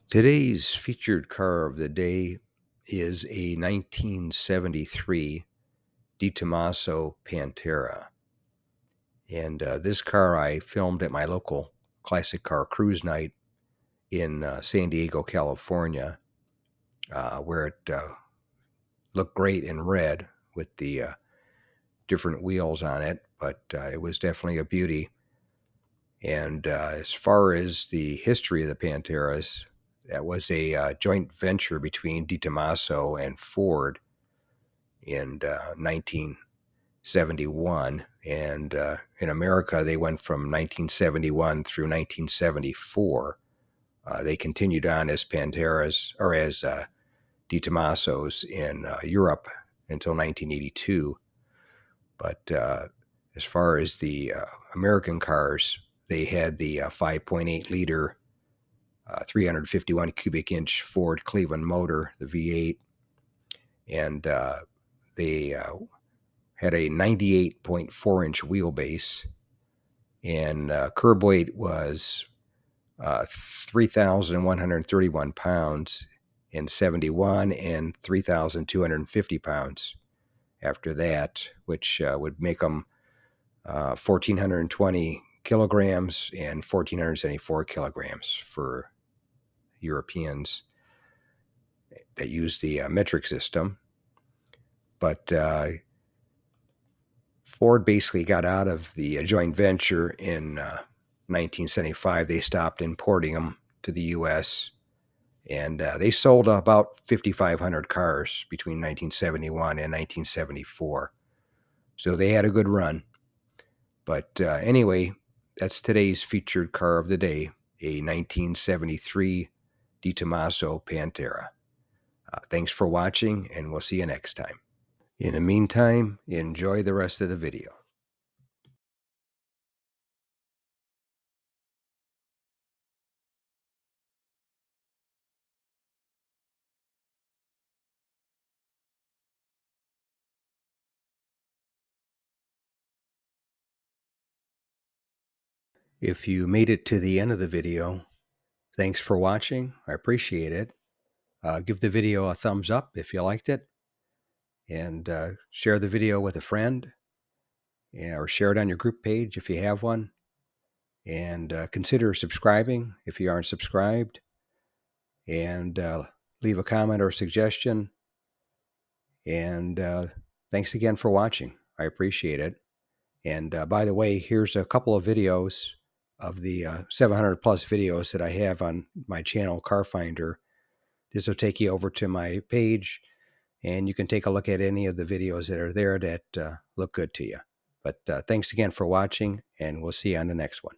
Today's featured car of the day is a 1973 Tomaso Pantera. And this car I filmed at my local classic car cruise night in San Diego, California, where it looked great in red with the different wheels on it, but it was definitely a beauty. And as far as the history of the Panteras, that was a joint venture between Tomaso and Ford in 1971. And in America, they went from 1971 through 1974. They continued on as Panteras or as Tomasos in Europe until 1982. But as far as the American cars, they had the 5.8 liter, 351 cubic inch Ford Cleveland motor, the V8, and they had a 98.4-inch wheelbase, and curb weight was 3,131 pounds in 71 and 3,250 pounds after that, which would make them 1,420 kilograms and 1,474 kilograms for Europeans that use the metric system. But Ford basically got out of the joint venture in 1975. They stopped importing them to the U.S., and they sold about 5,500 cars between 1971 and 1974. So they had a good run. But anyway, that's today's featured car of the day, a 1973 Tomaso Pantera. Thanks for watching, and we'll see you next time. In the meantime, enjoy the rest of the video. If you made it to the end of the video, thanks for watching. I appreciate it. Give the video a thumbs up if you liked it, and share the video with a friend, or share it on your group page if you have one. And consider subscribing if you aren't subscribed, and leave a comment or suggestion. And thanks again for watching. I appreciate it. And by the way, here's a couple of videos of the 700 plus videos that I have on my channel, Car Finder. This will take you over to my page, and you can take a look at any of the videos that are there that look good to you. But thanks again for watching, and we'll see you on the next one.